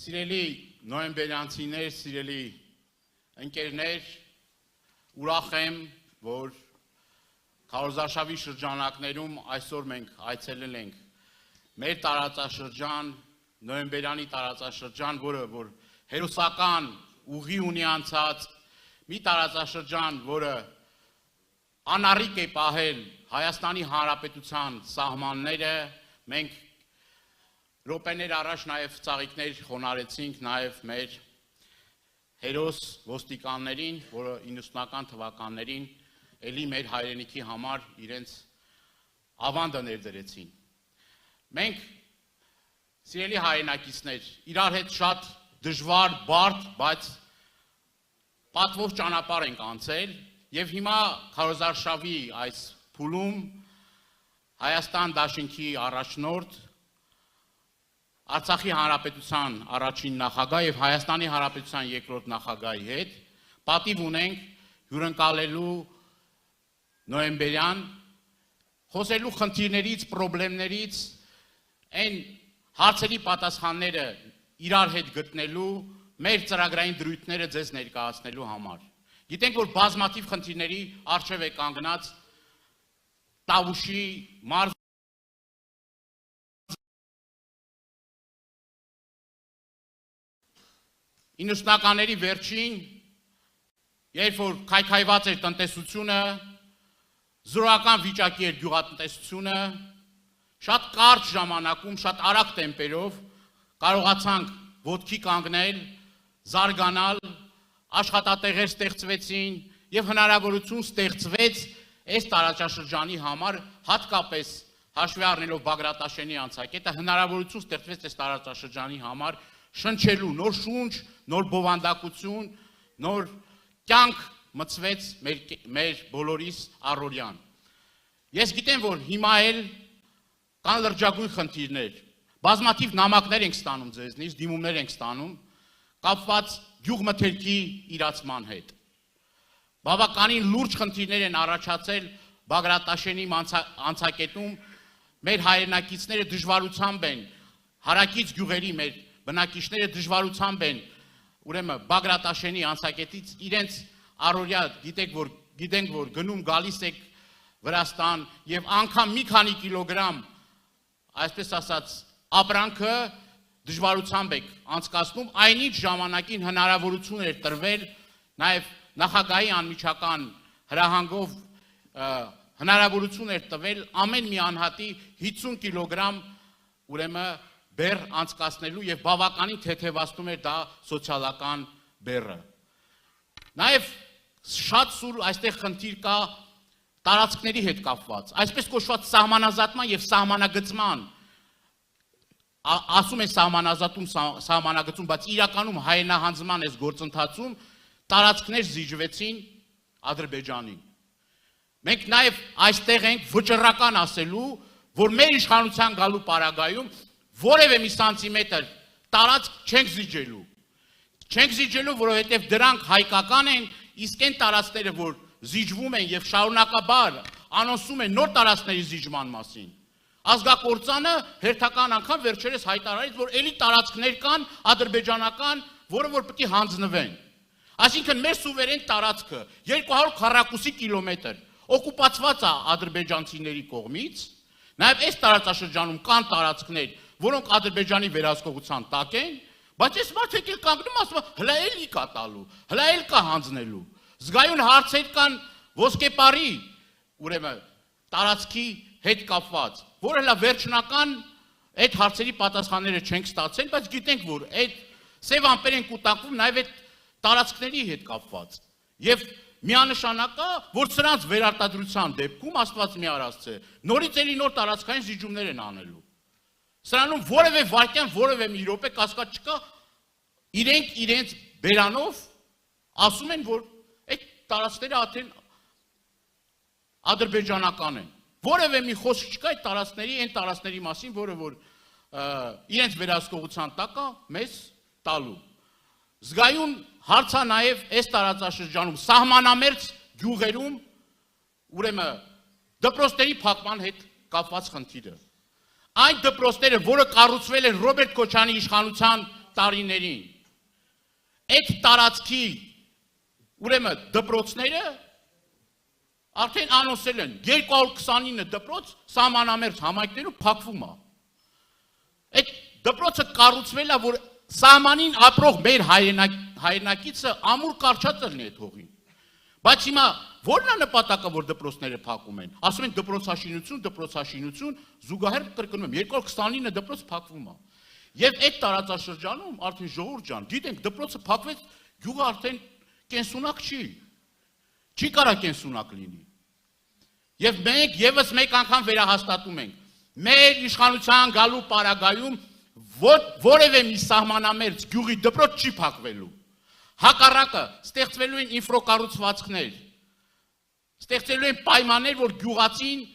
Սիրելի նոյեմբերյանցիներ, սիրելի ընկերներ, ուրախ եմ, որ քարոզարշավի շրջանակներում այսօր մենք այցելել ենք մեր տարածաշրջան, նոյեմբերյանի տարածաշրջան, որը հերոսական ուղի ունի անցած, մի տարածաշրջան, որը անառիկ է պահել Հայաստանի Հանրապետության սահմանները, մենք րոպեներ առաջ նաև ծաղիկներ խոնարհեցինք նաև մեր հերոս ոստիկաններին, որը 90-ական թվականներին էլի մեր հայրենիքի համար իրենց ավանդը ներդրեցին։ Մենք, սիրելի հայրենակիցներ, իրար հետ շատ դժվար, բարդ, բայց պատվով ճանապարհ ենք անցել եւ հիմա քարոզարշավի այս փուլում Հայաստան Դաշինքի առաջնորդ Արցախի Հանրապետության առաջին նախագահ եւ Հայաստանի Հանրապետության երկրորդ նախագահի հետ պատիվ ունենք հյուրընկալելու նոյեմբերյան խոսելու խնդիրներից, խնդիրներից, այն հարցերի պատասխանները իրար հետ գտնելու, մեր ծրագրային դրույթները ձեզ ներկայացնելու համար։ Գիտենք, որ բազմաթիվ խնդիրների առջև է կանգնած Տավուշի մարզ 90-ականների վերջին, երբ որ քայքայված էր տնտեսությունը, զրոական վիճակի էր գյուղատնտեսությունը, շատ կարճ ժամանակում, շատ արագ տեմպերով կարողացանք ոտքի կանգնել, զարգանալ, աշխատատեղեր ստեղծվեցին եւ հնարավորություն ստեղծվեց այս տարածաշրջանի համար, հատկապես հաշվի առնելով Բագրատաշենի անցակետը, հնարավորություն ստեղծվեց այս տարածաշրջանի համար շնչելու նոր շունչ, նոր բովանդակություն, նոր կյանք մցվեց մեր բոլորիս առօրյան։ Ես գիտեմ, որ հիմա էլ կան լրջագույն խնդիրներ, բազմաթիվ նամակներ ենք ստանում ձեզնից, դիմումներ ենք ստանում, կապված գյուղմթերքի իրացման հետ։ Բավականին լուրջ խնդիրներ են առաջացել Բագրատաշենի անցակետում, մեր հայրենակիցները դժվարությամբ են, հարակից գյուղերի մեր բնակիչները դժվարությամբ են, ուրեմն Բագրատաշենի անցակետից իրենց առօրյա գիտենք, որ գնում գալիս եք Վրաստան եւ անգամ մի քանի կիլոգրամ, այսպես ասած, ապրանքը դժվարությամբ եք անցկացնում, այնինչ ժամանակին հնարավորություն էր տրվել նաեւ նախագահի անմիջական հրահանգով հնարավորություն էր տվել ամեն մի անհատի 50 կիլոգրամ ուրեմն բեռ անցկացնելու եւ բավականին թեթևացնում էր դա սոցիալական բեռը։ Նաեւ շատ սուր այստեղ խնդիր կա տարածքների հետ կապված, այսպես կոչված սահմանազատման եւ սահմանագծման, ասում են սահմանագծում, բայց իրականում հայրենահանձնման այս գործընթացում տարածքներ զիջվեցին Ադրբեջանին։ Մենք նաեւ այստեղ ենք վճռական ասելու, որ մեր իշխանության գալու պարագայում որևէ մի սանտիմետր տարածք չենք զիջելու։ Չենք զիջելու, որովհետև դրանք հայկական են, իսկ այն տարածքները, որ զիջվում են եւ շարունակաբար անոնսում են նոր տարածքների զիջման մասին։ Ազգակործանը հերթական անգամ վերջերս հայտարարեց, որ էլի տարածքներ կան ադրբեջանական, որը որ պետք է հանձնվեն։ Այսինքն մեր սուվերեն տարածքը 200 քառակուսի կիլոմետր օկուպացված է ադրբեջանցիների կողմից, նաեւ այս տարածաշրջանում կան տարածքներ, որոնք Ադրբեջանի վերահսկողության տակ են, բայց այս մարդիկ էլ կանգնում ասում, հլա էլի կա տալու, հլա էլ կա հանձնելու։ Զգայուն հարցեր կան ոսկեպարի, ուրեմն տարածքի հետ կապված, որ հլա վերջնական այդ հարցերի պատասխանները չենք ստացել, բայց գիտենք, որ այդ սև ամպեր են կուտակվում նաև այդ տարածքների հետ կապված։ Եվ միանշանակ է, որ սրանց վերարտադրության դեպքում Աստված մի արածը, նորից էլի նոր տարածքային զիջումներ են անելու։ Սրանում որևէ վարկյան, որևէ մի րոպե կասկած չկա, իրենք իրենց բերանով ասում են, որ այդ տարածքները արդեն ադրբեջանական են։ Որևէ մի խոսք չկա այդ տարածքների, այն տարածքների մասին, որը որ իրենց վերահսկողության տակ է մեզ տալու։ Զգայուն հարցա նաև այս տարածաշրջանում սահմանամերձ գյուղերում ուրեմն դպրոցների փակման հետ կապված խնդիրը։ Այն դպրոցները, որը կառուցվել են Ռոբերտ Քոչարյանի իշխանության տարիներին այդ տարածքի ուրեմն դպրոցները արդեն անոնսել են 229 դպրոց սահմանամերձ համայնքներում փակվում է։ Այդ դպրոցը կառուցվել է, որ սահմանին ապրող մեր հայրենակիցը ամուր կարճած լինի այդ հողին։ Բայց հիմա ո՞րն է նպատակը, որ դպրոցները փակում են։ Ասում են դպրոցաշինություն, զուգահեռ կրկնում եմ 229 դպրոց փակվում է։ Եվ այդ տարածաշրջանում արդեն ժողովուրդ ջան, գիտենք դպրոցը փակվեց, գյուղը արդեն կենսունակ չի։ Չի կարա կենսունակ լինի։ Եվ մենք եւս մեկ անգամ վերահաստատում ենք, մեր իշխանության գալու պարագայում որևէ մի սահմանամերձ գյուղի դպրոց չի փակվելու։ Հակառակը ստեղծվելու են ինֆրակառուցվածքներ, ստեղծելու են պայմաններ, որ գյուղացին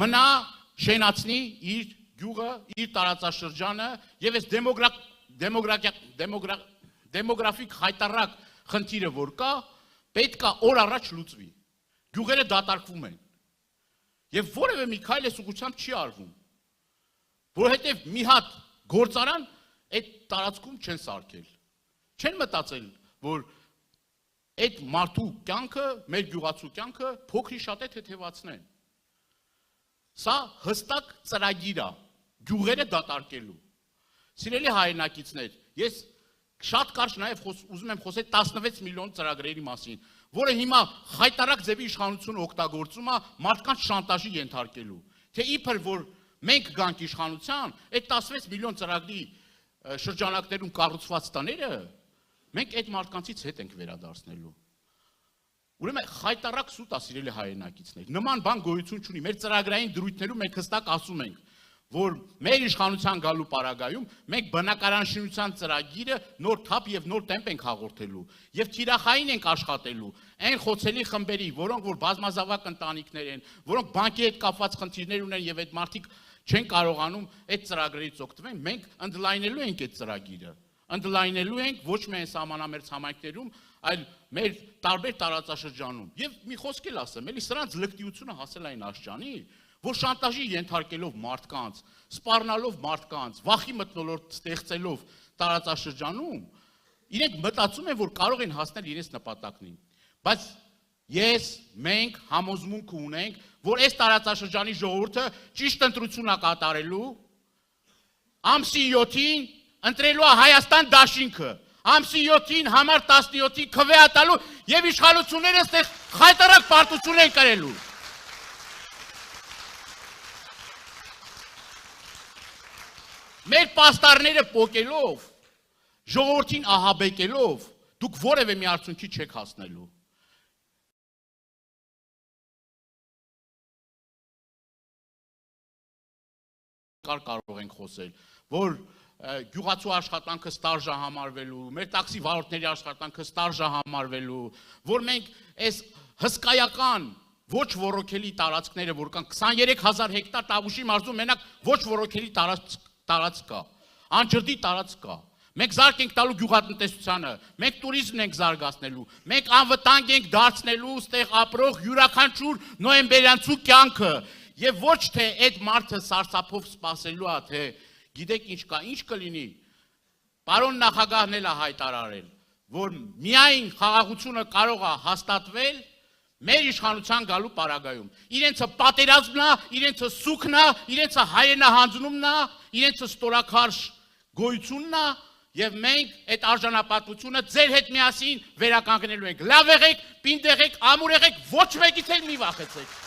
մնա շենացնի իր գյուղը, իր տարածաշրջանը եւ այս դեմոգրաֆիկ հայտարարակ խնդիրը որ կա, պետք է օր առաջ լուծվի։ Գյուղերը դատարկվում են։ Եվ որևէ մի քայլ այս ուղղությամբ չի արվում, որովհետև մի հատ գործարան այդ տարածքում չեն սարքել, չեն մտածել, որ այդ մարդու կյանքը, մեր գյուղացու կյանքը փոքրի շատ է թեթևացնեն։ Սա հստակ ծրագիր է, գյուղերը դատարկելու։ Սիրելի հայրենակիցներ, ես շատ կարճ նաև ուզում եմ խոսել 16 միլիոն ծրագրերի մասին, որը հիմա խայտարակ ձևի իշխանությունը օգտագործում է մարդկանց շանտաժի ենթարկելու։ Թե իբր որ մենք գանք իշխանության, այդ 16 միլիոն ծրագրի շրջանակներում կառուցված տները, մենք այդ մարդկանցից հետ ենք վերադարձնելու։ Ուրեմն խայտարակ սուտ է, սիրելի հայրենակիցներ։ Նման բան գոյություն չունի։ Մեր ծրագրային դրույթներում մենք հստակ ասում ենք, որ մեր իշխանության գալու պարագայում մենք բնակարանշինության ծրագիրը նոր թափ եւ նոր տեմպ ենք հաղորդելու եւ թիրախային ենք աշխատելու այն խոցելի խմբերի, որոնք որ բազմազավակ ընտանիքներ են, որոնք բանկի հետ կապված խնդիրներ ունեն եւ այդ մարդիկ չեն կարողանում այդ ծրագրերից օգտվել, մենք ընդլայնելու ենք այդ ծրագիրը, ընդլայնելու ենք ոչ միայն սահմանամերձ համայնքներում, այլ մեր տարբեր տարածաշրջանում։ Եվ մի խոսք էլ ասեմ, էլի սրանց լկտիությունը հասել այն աշխանի, որ շանտաժի ենթարկելով մարդկանց, սպառնալով մարդկանց, վախի մթնոլորտ ստեղծելով տարածաշրջանում, իրենք մտածում են, որ կարող են հասնել իրենց նպատակներին։ Բայց ես, մենք համոզմունք ունենք, որ այս տարածաշրջանի ժողովուրդը ճիշտ ընտրություն է կատարելու, ամսի 7-ին ընտրելու է Հայաստան դաշինքը, ամսի 7-ին համար 17-ին քվեատալու եւ իշխանությունները այստեղ խայտարակ պարտություն են կրելու։ Մեր պաստառները պոկելով, ժողովրդին ահաբեկելով, դուք որևէ մի արդյունքի չեք հասնելու։ Կարող ենք խոսել, որ գյուղացու աշխատանքը ստարժ է համարվելու, մեր տաքսի վարորդների աշխատանքը ստարժ է համարվելու, որ մենք այս հսկայական ոչ ոռոգելի տարածքները, որ կան 23,000 հեկտար Տավուշի մարզում մենակ ոչ ոռոգելի տարածք կա, անջրդի տարածք կա։ Մենք զարկ ենք տալու գյուղատնտեսությանը, մենք տուրիզմն ենք զարգացնելու, մենք անվտանգ ենք դարձնելու ստեղ ապրող յուրաքանչյուր նոյեմբերյանցու կյանքը, եւ ոչ թե այդ մարդը սարսափով սпасելու է, թե գիտեք ինչ կա, ինչ կլինի։ Պարոն նախագահն էլ է հայտարարել, որ միայն խաղաղությունը կարող է հաստատվել մեր իշխանության գալու պարագայում։ Իրենցը պատերազմն է, իրենցը սուքն է, իրենցը հայրենահանձնումն է, իրենցը ստորաքարշ գոյությունն է, եւ մենք այդ արժանապատվությունը ձեր հետ միասին վերականգնելու ենք։ Լավ եղեք, պինդ եղեք, ամուր եղեք, ոչ մեկից էլ մի վախեցեք։